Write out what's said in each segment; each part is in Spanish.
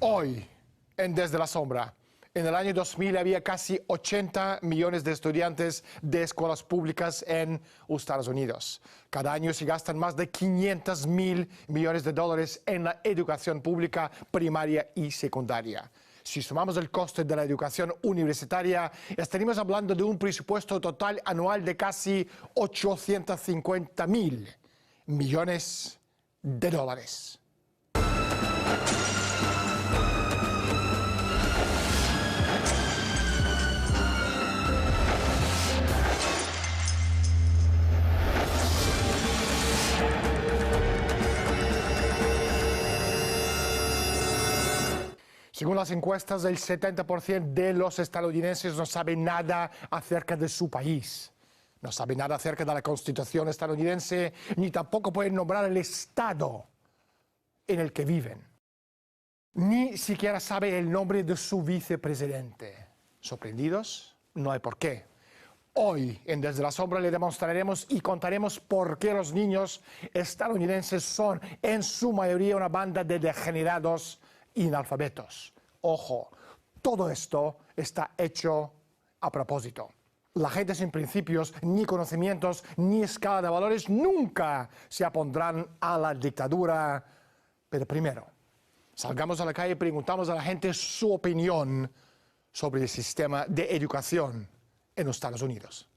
Hoy, en Desde la Sombra, en el año 2000 había casi 80 millones de estudiantes de escuelas públicas en Estados Unidos. Cada año se gastan más de 500.000 millones de dólares en la educación pública primaria y secundaria. Si sumamos el coste de la educación universitaria, estaríamos hablando de un presupuesto total anual de casi 850.000 millones de dólares. Según las encuestas, el 70% de los estadounidenses no sabe nada acerca de su país. No sabe nada acerca de la Constitución estadounidense, ni tampoco pueden nombrar el estado en el que viven. Ni siquiera sabe el nombre de su vicepresidente. ¿Sorprendidos? No hay por qué. Hoy, en Desde la Sombra, le demostraremos y contaremos por qué los niños estadounidenses son, en su mayoría, una banda de degenerados analfabetos. Ojo, todo esto está hecho a propósito. La gente sin principios, ni conocimientos, ni escala de valores nunca se opondrán a la dictadura. Pero primero, salgamos a la calle y preguntamos a la gente su opinión sobre el sistema de educación en los Estados Unidos.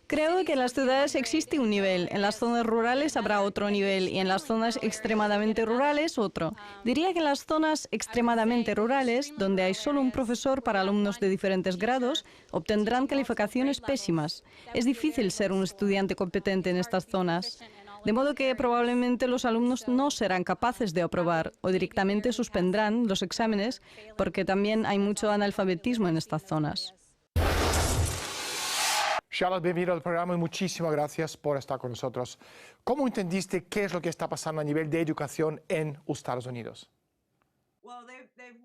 Creo que en las ciudades existe un nivel, en las zonas rurales habrá otro nivel y en las zonas extremadamente rurales otro. Diría que en las zonas extremadamente rurales, donde hay solo un profesor para alumnos de diferentes grados, obtendrán calificaciones pésimas. Es difícil ser un estudiante competente en estas zonas. De modo que probablemente los alumnos no serán capaces de aprobar o directamente suspendrán los exámenes porque también hay mucho analfabetismo en estas zonas. Charlotte, bienvenido al programa y muchísimas gracias por estar con nosotros. ¿Cómo entendiste qué es lo que está pasando a nivel de educación en Estados Unidos?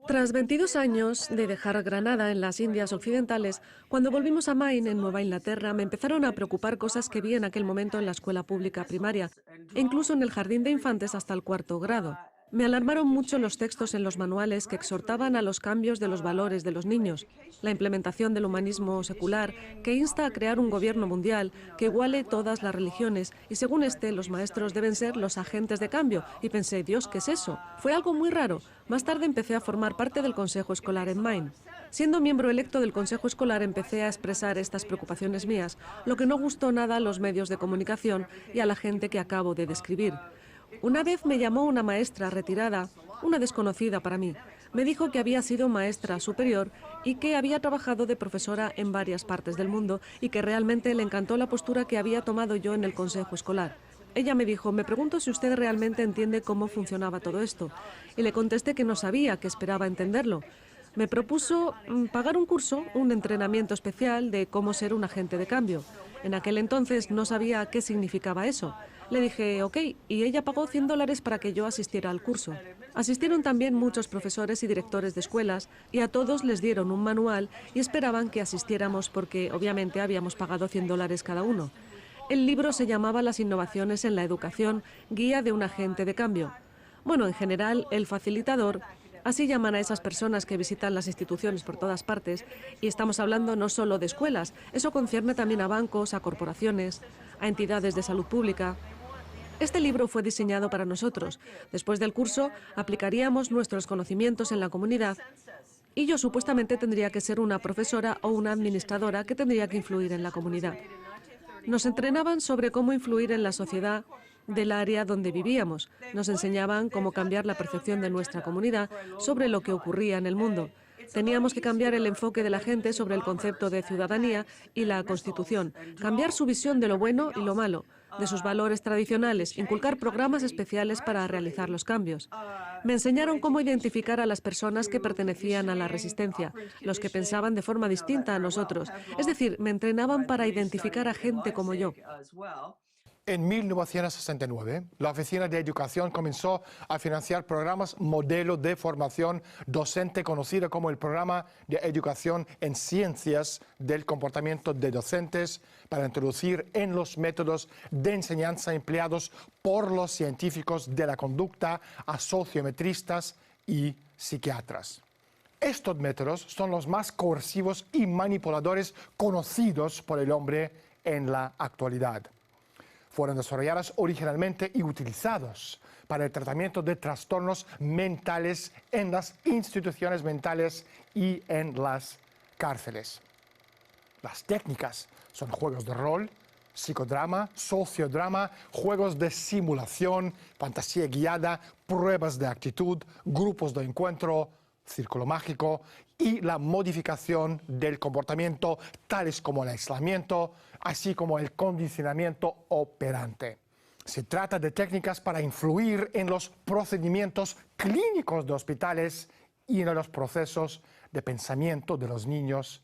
Tras 22 años de dejar Granada en las Indias Occidentales, cuando volvimos a Maine, en Nueva Inglaterra, me empezaron a preocupar cosas que vi en aquel momento en la escuela pública primaria e incluso en el jardín de infantes hasta el 4º grado. Me alarmaron mucho los textos en los manuales que exhortaban a los cambios de los valores de los niños, la implementación del humanismo secular que insta a crear un gobierno mundial que iguale todas las religiones y según los maestros deben ser los agentes de cambio. Y pensé, Dios, ¿qué es eso? Fue algo muy raro. Más tarde empecé a formar parte del Consejo Escolar en Maine. Siendo miembro electo del Consejo Escolar empecé a expresar estas preocupaciones mías, lo que no gustó nada a los medios de comunicación y a la gente que acabo de describir. Una vez me llamó una maestra retirada, una desconocida para mí. Me dijo que había sido maestra superior y que había trabajado de profesora en varias partes del mundo y que realmente le encantó la postura que había tomado yo en el consejo escolar. Ella me dijo, me pregunto si usted realmente entiende cómo funcionaba todo esto. Y le contesté que no sabía, que esperaba entenderlo. Me propuso pagar un curso, un entrenamiento especial de cómo ser un agente de cambio. En aquel entonces no sabía qué significaba eso. Le dije, ok, y ella pagó $100 para que yo asistiera al curso. Asistieron también muchos profesores y directores de escuelas y a todos les dieron un manual y esperaban que asistiéramos porque obviamente habíamos pagado $100 cada uno. El libro se llamaba Las innovaciones en la educación, guía de un agente de cambio. Bueno, en general, el facilitador, así llaman a esas personas que visitan las instituciones por todas partes, y estamos hablando no solo de escuelas, eso concierne también a bancos, a corporaciones, a entidades de salud pública. Este libro fue diseñado para nosotros. Después del curso, aplicaríamos nuestros conocimientos en la comunidad y yo supuestamente tendría que ser una profesora o una administradora que tendría que influir en la comunidad. Nos entrenaban sobre cómo influir en la sociedad del área donde vivíamos. Nos enseñaban cómo cambiar la percepción de nuestra comunidad sobre lo que ocurría en el mundo. Teníamos que cambiar el enfoque de la gente sobre el concepto de ciudadanía y la Constitución, cambiar su visión de lo bueno y lo malo, de sus valores tradicionales, inculcar programas especiales para realizar los cambios. Me enseñaron cómo identificar a las personas que pertenecían a la resistencia, los que pensaban de forma distinta a nosotros. Es decir, me entrenaban para identificar a gente como yo. En 1969, la Oficina de Educación comenzó a financiar programas modelo de formación docente conocido como el Programa de Educación en Ciencias del Comportamiento de Docentes para introducir en los métodos de enseñanza empleados por los científicos de la conducta a sociometristas y psiquiatras. Estos métodos son los más coercivos y manipuladores conocidos por el hombre en la actualidad. Fueron desarrolladas originalmente y utilizados para el tratamiento de trastornos mentales en las instituciones mentales y en las cárceles. Las técnicas son juegos de rol, psicodrama, sociodrama, juegos de simulación, fantasía guiada, pruebas de actitud, grupos de encuentro, círculo mágico y la modificación del comportamiento, tales como el aislamiento, así como el condicionamiento operante. Se trata de técnicas para influir en los procedimientos clínicos de hospitales y en los procesos de pensamiento de los niños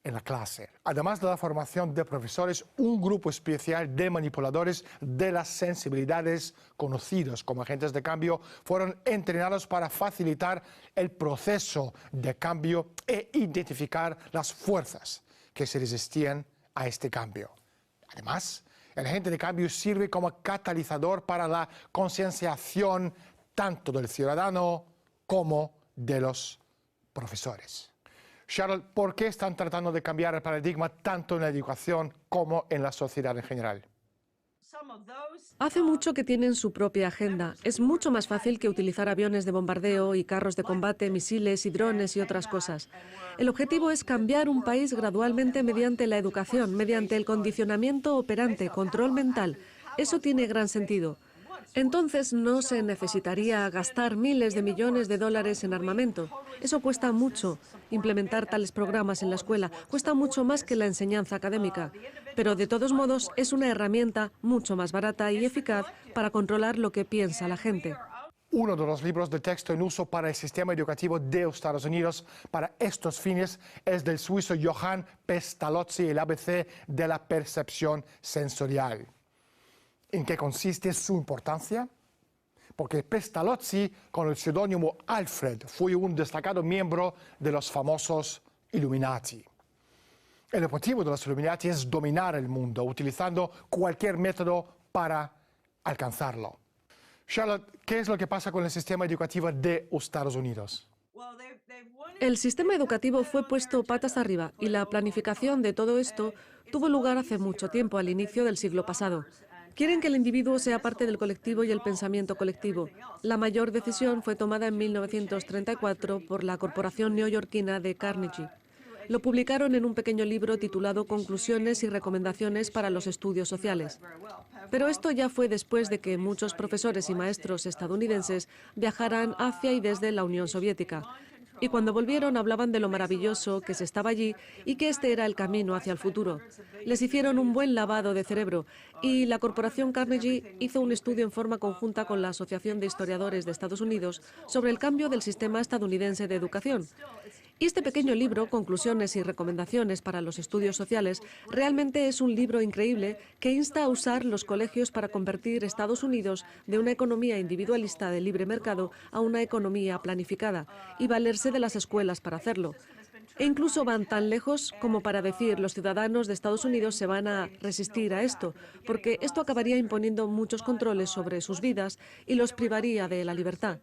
en la clase. Además de la formación de profesores, un grupo especial de manipuladores de las sensibilidades, conocidos como agentes de cambio, fueron entrenados para facilitar el proceso de cambio e identificar las fuerzas que se resistían a este cambio. Además, el agente de cambio sirve como catalizador para la concienciación tanto del ciudadano como de los profesores. Charlotte, ¿por qué están tratando de cambiar el paradigma tanto en la educación como en la sociedad en general? Hace mucho que tienen su propia agenda. Es mucho más fácil que utilizar aviones de bombardeo y carros de combate, misiles y drones y otras cosas. El objetivo es cambiar un país gradualmente mediante la educación, mediante el condicionamiento operante, control mental. Eso tiene gran sentido. Entonces no se necesitaría gastar miles de millones de dólares en armamento. Eso cuesta mucho. Implementar tales programas en la escuela cuesta mucho más que la enseñanza académica. Pero de todos modos es una herramienta mucho más barata y eficaz para controlar lo que piensa la gente. Uno de los libros de texto en uso para el sistema educativo de Estados Unidos para estos fines es del suizo Johann Pestalozzi, el ABC de la percepción sensorial. ¿En qué consiste su importancia? Porque Pestalozzi, con el seudónimo Alfred, fue un destacado miembro de los famosos Illuminati. El objetivo de los Illuminati es dominar el mundo, utilizando cualquier método para alcanzarlo. Charlotte, ¿qué es lo que pasa con el sistema educativo de Estados Unidos? El sistema educativo fue puesto patas arriba y la planificación de todo esto tuvo lugar hace mucho tiempo, al inicio del siglo pasado. Quieren que el individuo sea parte del colectivo y el pensamiento colectivo. La mayor decisión fue tomada en 1934 por la corporación neoyorquina de Carnegie. Lo publicaron en un pequeño libro titulado Conclusiones y recomendaciones para los estudios sociales. Pero esto ya fue después de que muchos profesores y maestros estadounidenses viajaran hacia y desde la Unión Soviética. Y cuando volvieron hablaban de lo maravilloso que se estaba allí y que este era el camino hacia el futuro. Les hicieron un buen lavado de cerebro y la corporación Carnegie hizo un estudio en forma conjunta con la Asociación de Historiadores de Estados Unidos sobre el cambio del sistema estadounidense de educación. Y este pequeño libro, Conclusiones y recomendaciones para los estudios sociales, realmente es un libro increíble que insta a usar los colegios para convertir Estados Unidos de una economía individualista de libre mercado a una economía planificada y valerse de las escuelas para hacerlo. E incluso van tan lejos como para decir los ciudadanos de Estados Unidos se van a resistir a esto, porque esto acabaría imponiendo muchos controles sobre sus vidas y los privaría de la libertad.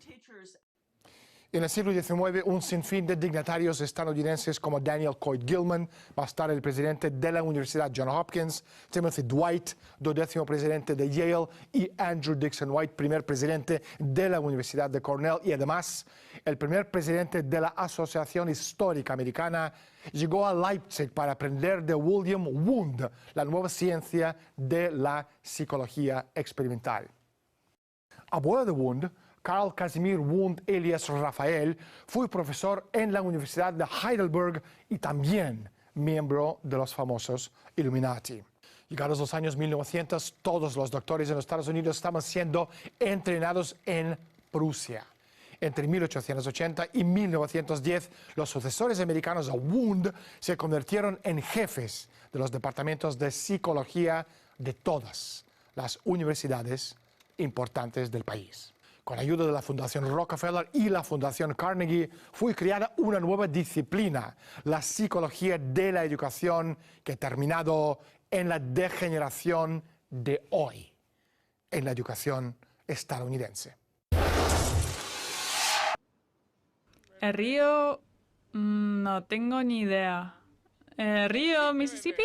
En el siglo XIX, un sinfín de dignatarios estadounidenses como Daniel Coit Gilman, más tarde el presidente de la Universidad Johns Hopkins, Timothy Dwight, 12º presidente de Yale, y Andrew Dickson White, primer presidente de la Universidad de Cornell y además el primer presidente de la Asociación Histórica Americana, llegó a Leipzig para aprender de William Wundt la nueva ciencia de la psicología experimental. Abuelo de Wundt, Carl Casimir Wundt Elias Raphael, fue profesor en la Universidad de Heidelberg y también miembro de los famosos Illuminati. Llegados los años 1900, todos los doctores en los Estados Unidos estaban siendo entrenados en Prusia. Entre 1880 y 1910, los sucesores americanos de Wundt se convirtieron en jefes de los departamentos de psicología de todas las universidades importantes del país. Con ayuda de la Fundación Rockefeller y la Fundación Carnegie fue creada una nueva disciplina, la psicología de la educación, que ha terminado en la degeneración de hoy, en la educación estadounidense. ¿El río? No tengo ni idea. ¿El río Mississippi?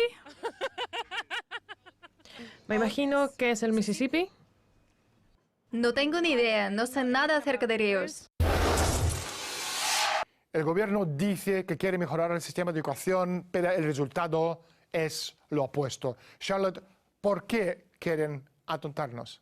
Me imagino que es el Mississippi. No tengo ni idea, no sé nada acerca de ríos. El gobierno dice que quiere mejorar el sistema de educación, pero el resultado es lo opuesto. Charlotte, ¿por qué quieren atontarnos?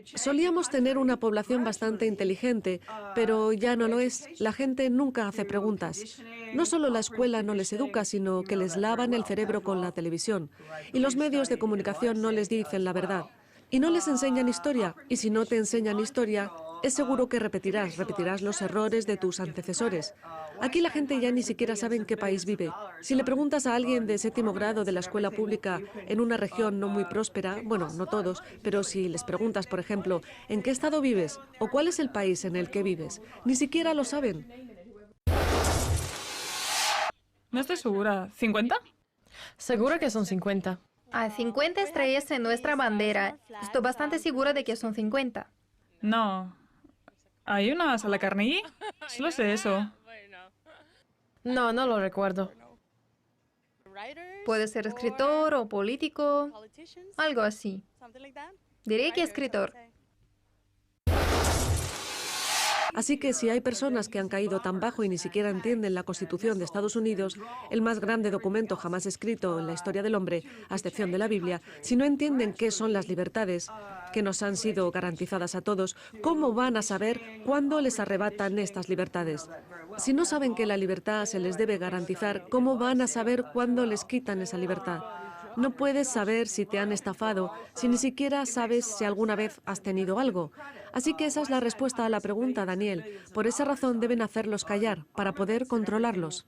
Solíamos tener una población bastante inteligente, pero ya no lo es. La gente nunca hace preguntas. No solo la escuela no les educa, sino que les lavan el cerebro con la televisión. Y los medios de comunicación no les dicen la verdad. Y no les enseñan historia. Y si no te enseñan historia, es seguro que repetirás los errores de tus antecesores. Aquí la gente ya ni siquiera sabe en qué país vive. Si le preguntas a alguien de 7º grado de la escuela pública en una región no muy próspera, bueno, no todos, pero si les preguntas, por ejemplo, ¿en qué estado vives? ¿O cuál es el país en el que vives? Ni siquiera lo saben. No estoy segura. ¿50? Seguro que son 50. Hay 50 estrellas en nuestra bandera. Estoy bastante segura de que son 50. No. ¿Hay una sala Carnegie? Solo sé eso. No, no lo recuerdo. Puede ser escritor o político, algo así. Diré que escritor. Así que si hay personas que han caído tan bajo y ni siquiera entienden la Constitución de Estados Unidos, el más grande documento jamás escrito en la historia del hombre, a excepción de la Biblia, si no entienden qué son las libertades que nos han sido garantizadas a todos, ¿cómo van a saber cuándo les arrebatan estas libertades? Si no saben que la libertad se les debe garantizar, ¿cómo van a saber cuándo les quitan esa libertad? No puedes saber si te han estafado, si ni siquiera sabes si alguna vez has tenido algo. Así que esa es la respuesta a la pregunta, Daniel. Por esa razón deben hacerlos callar, para poder controlarlos.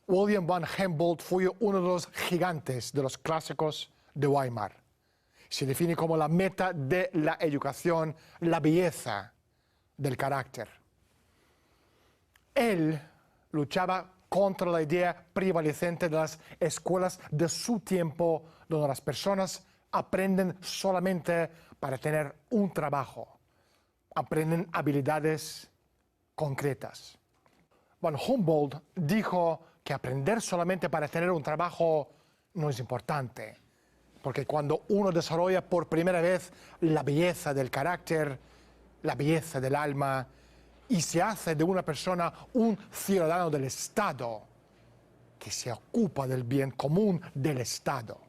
William von Humboldt fue uno de los gigantes de los clásicos de Weimar. Se define como la meta de la educación, la belleza del carácter. Él luchaba contra la idea prevalecente de las escuelas de su tiempo, donde las personas aprenden solamente para tener un trabajo, aprenden habilidades concretas. Von Humboldt dijo que aprender solamente para tener un trabajo no es importante, porque cuando uno desarrolla por primera vez la belleza del carácter, la belleza del alma, y se hace de una persona un ciudadano del Estado, que se ocupa del bien común del Estado,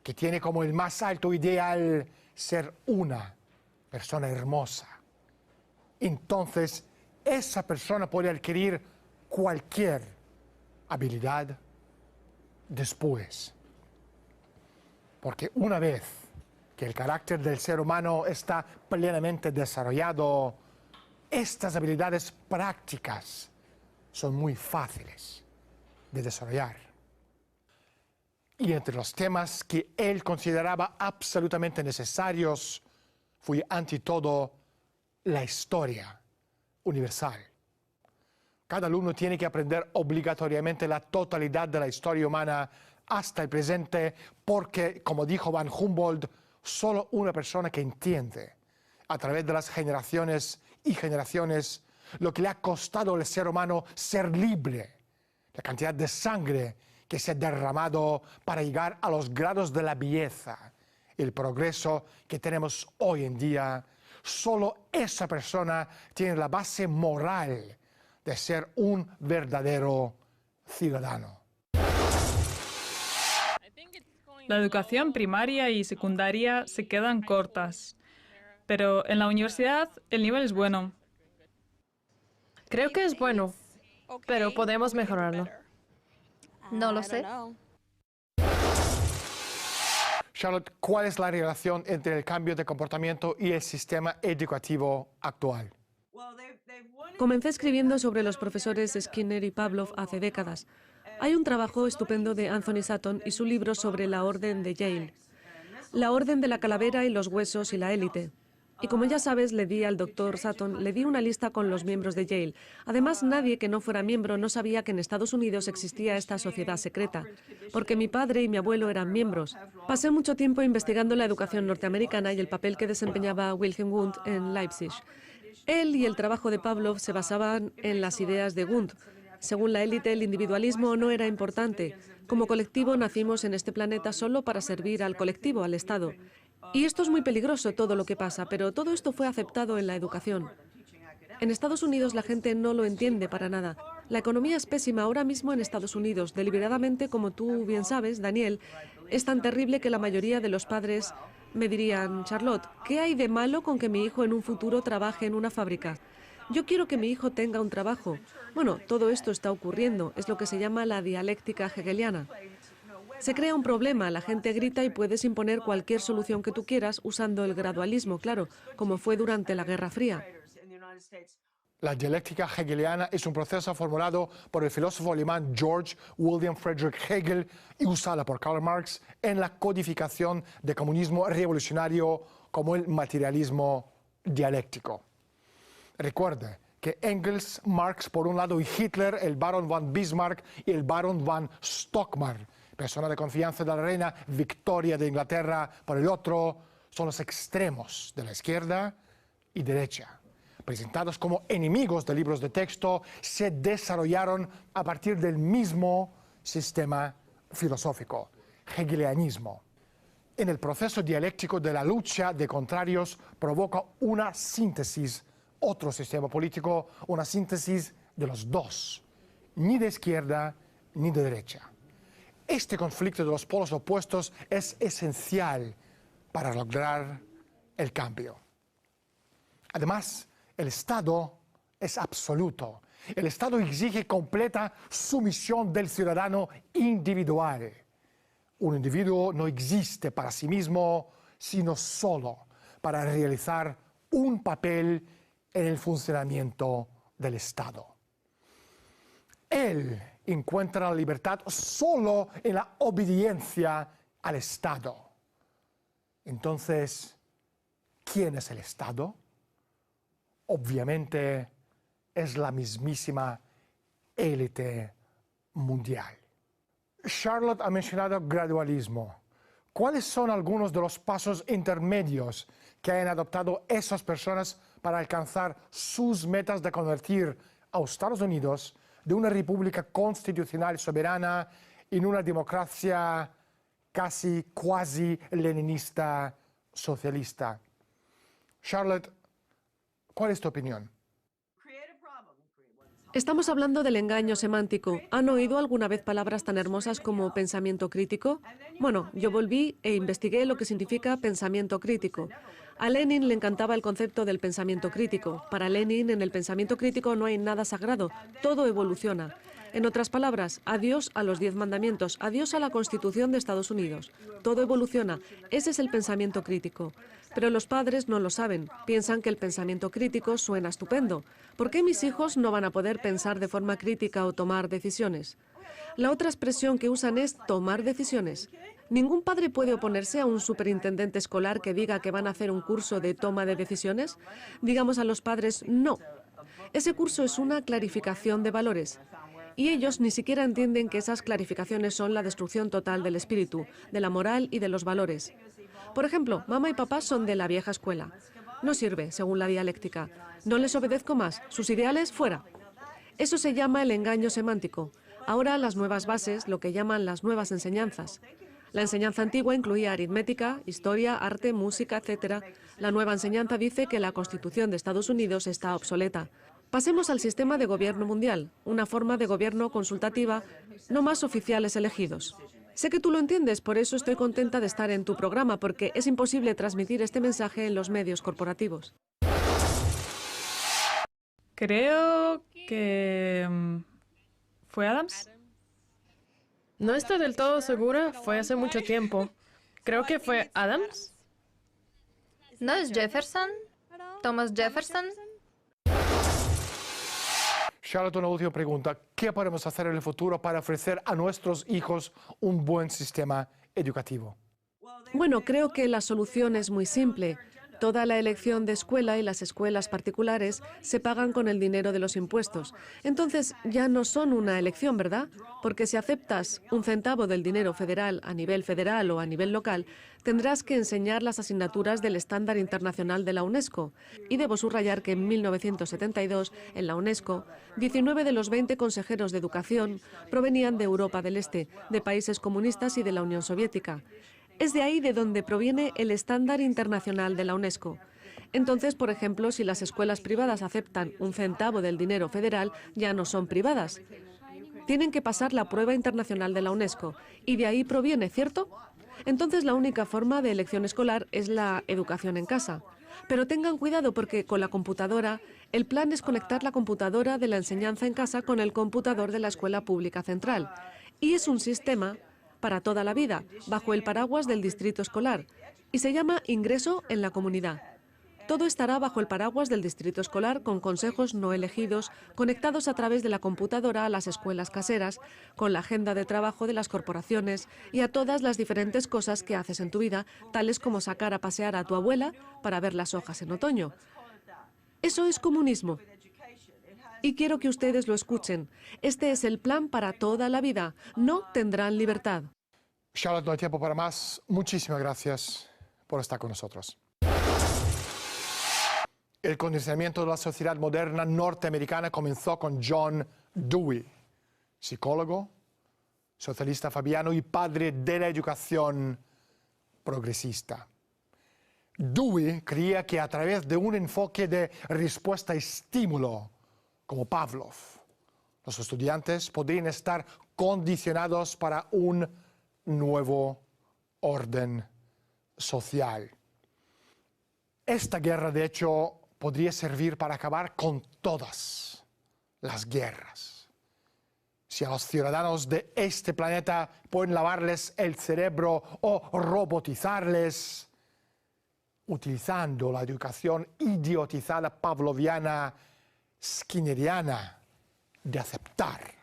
que tiene como el más alto ideal ser una persona hermosa. Entonces, esa persona puede adquirir cualquier habilidad después. Porque una vez que el carácter del ser humano está plenamente desarrollado, estas habilidades prácticas son muy fáciles de desarrollar. Y entre los temas que él consideraba absolutamente necesarios fue ante todo la historia universal. Cada alumno tiene que aprender obligatoriamente la totalidad de la historia humana hasta el presente porque, como dijo Von Humboldt, solo una persona que entiende a través de las generaciones y generaciones lo que le ha costado al ser humano ser libre, la cantidad de sangre que se ha derramado para llegar a los grados de la belleza, el progreso que tenemos hoy en día. Solo esa persona tiene la base moral de ser un verdadero ciudadano. La educación primaria y secundaria se quedan cortas, pero en la universidad el nivel es bueno. Creo que es bueno, pero podemos mejorarlo. No lo sé. Charlotte, ¿cuál es la relación entre el cambio de comportamiento y el sistema educativo actual? Comencé escribiendo sobre los profesores Skinner y Pavlov hace décadas. Hay un trabajo estupendo de Anthony Sutton y su libro sobre la orden de Yale. la Orden de la Calavera y los Huesos y la élite. Y como ya sabes, le di al doctor Sutton, le di una lista con los miembros de Yale. Además, nadie que no fuera miembro no sabía que en Estados Unidos existía esta sociedad secreta, porque mi padre y mi abuelo eran miembros. Pasé mucho tiempo investigando la educación norteamericana y el papel que desempeñaba Wilhelm Wundt en Leipzig. Él y el trabajo de Pavlov se basaban en las ideas de Wundt. Según la élite, el individualismo no era importante. Como colectivo nacimos en este planeta solo para servir al colectivo, al Estado. Y esto es muy peligroso, todo lo que pasa, pero todo esto fue aceptado en la educación. En Estados Unidos la gente no lo entiende para nada. La economía es pésima ahora mismo en Estados Unidos. Deliberadamente, como tú bien sabes, Daniel, es tan terrible que la mayoría de los padres me dirían: Charlotte, ¿qué hay de malo con que mi hijo en un futuro trabaje en una fábrica? Yo quiero que mi hijo tenga un trabajo. Bueno, todo esto está ocurriendo. Es lo que se llama la dialéctica hegeliana. Se crea un problema, la gente grita y puedes imponer cualquier solución que tú quieras usando el gradualismo, claro, como fue durante la Guerra Fría. La dialéctica hegeliana es un proceso formulado por el filósofo alemán George William Friedrich Hegel y usada por Karl Marx en la codificación del comunismo revolucionario como el materialismo dialéctico. Recuerde que Engels, Marx por un lado y Hitler, el barón von Bismarck y el barón von Stockmar, persona de confianza de la reina Victoria de Inglaterra, por el otro, son los extremos de la izquierda y derecha. Presentados como enemigos de libros de texto, se desarrollaron a partir del mismo sistema filosófico, hegelianismo. En el proceso dialéctico de la lucha de contrarios provoca una síntesis, otro sistema político, una síntesis de los dos, ni de izquierda ni de derecha. Este conflicto de los polos opuestos es esencial para lograr el cambio. Además, el Estado es absoluto. El Estado exige completa sumisión del ciudadano individual. Un individuo no existe para sí mismo, sino solo para realizar un papel en el funcionamiento del Estado. Él encuentra la libertad solo en la obediencia al Estado. Entonces, ¿quién es el Estado? Obviamente es la mismísima élite mundial. Charlotte ha mencionado gradualismo. ¿Cuáles son algunos de los pasos intermedios que han adoptado esas personas para alcanzar sus metas de convertir a Estados Unidos de una república constitucional soberana en una democracia casi cuasi-leninista socialista? Charlotte, ¿cuál es tu opinión? Estamos hablando del engaño semántico. ¿Han oído alguna vez palabras tan hermosas como pensamiento crítico? Bueno, yo volví e investigué lo que significa pensamiento crítico. A Lenin le encantaba el concepto del pensamiento crítico. Para Lenin, en el pensamiento crítico no hay nada sagrado, todo evoluciona. En otras palabras, adiós a los 10 mandamientos, adiós a la Constitución de Estados Unidos. Todo evoluciona. Ese es el pensamiento crítico. Pero los padres no lo saben. Piensan que el pensamiento crítico suena estupendo. ¿Por qué mis hijos no van a poder pensar de forma crítica o tomar decisiones? La otra expresión que usan es tomar decisiones. ¿Ningún padre puede oponerse a un superintendente escolar que diga que van a hacer un curso de toma de decisiones? Digamos a los padres, no. Ese curso es una clarificación de valores. Y ellos ni siquiera entienden que esas clarificaciones son la destrucción total del espíritu, de la moral y de los valores. Por ejemplo, mamá y papá son de la vieja escuela. No sirve, según la dialéctica. No les obedezco más. Sus ideales, fuera. Eso se llama el engaño semántico. Ahora las nuevas bases, lo que llaman las nuevas enseñanzas. La enseñanza antigua incluía aritmética, historia, arte, música, etc. La nueva enseñanza dice que la Constitución de Estados Unidos está obsoleta. Pasemos al sistema de gobierno mundial, una forma de gobierno consultativa, no más oficiales elegidos. Sé que tú lo entiendes, por eso estoy contenta de estar en tu programa, porque es imposible transmitir este mensaje en los medios corporativos. Creo que fue Adams. No estoy del todo segura, fue hace mucho tiempo. Creo que fue Adams. ¿No es Jefferson? ¿Thomas Jefferson? Charlotte, una última pregunta. ¿Qué podemos hacer en el futuro para ofrecer a nuestros hijos un buen sistema educativo? Bueno, creo que la solución es muy simple. Toda la elección de escuela y las escuelas particulares se pagan con el dinero de los impuestos. Entonces ya no son una elección, ¿verdad? Porque si aceptas un centavo del dinero federal a nivel federal o a nivel local, tendrás que enseñar las asignaturas del estándar internacional de la UNESCO. Y debo subrayar que en 1972, en la UNESCO, 19 de los 20 consejeros de educación provenían de Europa del Este, de países comunistas y de la Unión Soviética. Es de ahí de donde proviene el estándar internacional de la UNESCO. Entonces, por ejemplo, si las escuelas privadas aceptan un centavo del dinero federal, ya no son privadas. Tienen que pasar la prueba internacional de la UNESCO. Y de ahí proviene, ¿cierto? Entonces, la única forma de elección escolar es la educación en casa. Pero tengan cuidado porque con la computadora, el plan es conectar la computadora de la enseñanza en casa con el computador de la escuela pública central. Y es un sistema para toda la vida, bajo el paraguas del distrito escolar, y se llama ingreso en la comunidad. Todo estará bajo el paraguas del distrito escolar con consejos no elegidos conectados a través de la computadora a las escuelas caseras, con la agenda de trabajo de las corporaciones y a todas las diferentes cosas que haces en tu vida, tales como sacar a pasear a tu abuela para ver las hojas en otoño. Eso es comunismo. Y quiero que ustedes lo escuchen. Este es el plan para toda la vida. No tendrán libertad. Charlotte, no hay tiempo para más. Muchísimas gracias por estar con nosotros. El condicionamiento de la sociedad moderna norteamericana comenzó con John Dewey, psicólogo, socialista fabiano y padre de la educación progresista. Dewey creía que a través de un enfoque de respuesta-estímulo, como Pavlov, los estudiantes podrían estar condicionados para un nuevo orden social. Esta guerra, de hecho, podría servir para acabar con todas las guerras. Si a los ciudadanos de este planeta pueden lavarles el cerebro o robotizarles, utilizando la educación idiotizada pavloviana skinneriana de aceptar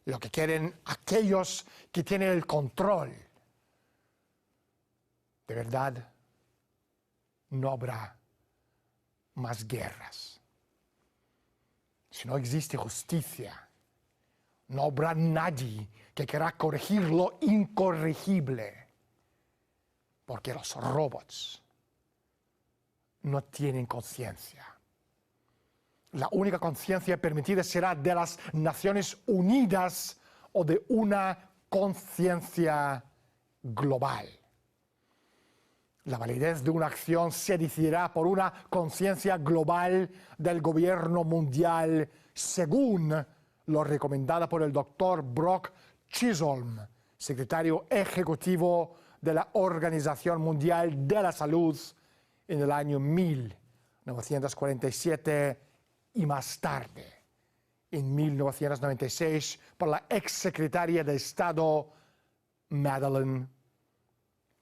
lo que quieren aquellos que tienen el control. De verdad, no habrá más guerras. Si no existe justicia, no habrá nadie que quiera corregir lo incorregible, porque los robots no tienen conciencia. La única conciencia permitida será de las Naciones Unidas o de una conciencia global. La validez de una acción se decidirá por una conciencia global del gobierno mundial, según lo recomendado por el doctor Brock Chisholm, secretario ejecutivo de la Organización Mundial de la Salud en el año 1947 y más tarde, en 1996, por la exsecretaria de Estado Madeleine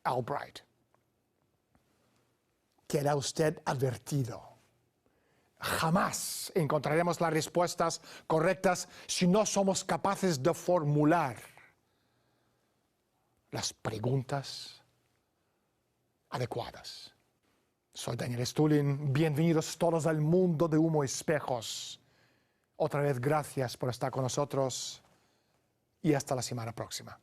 Albright. Queda usted advertido. Jamás encontraremos las respuestas correctas si no somos capaces de formular las preguntas adecuadas. Soy Daniel Stulin. Bienvenidos todos al mundo de Humo y Espejos. Otra vez, gracias por estar con nosotros y hasta la semana próxima.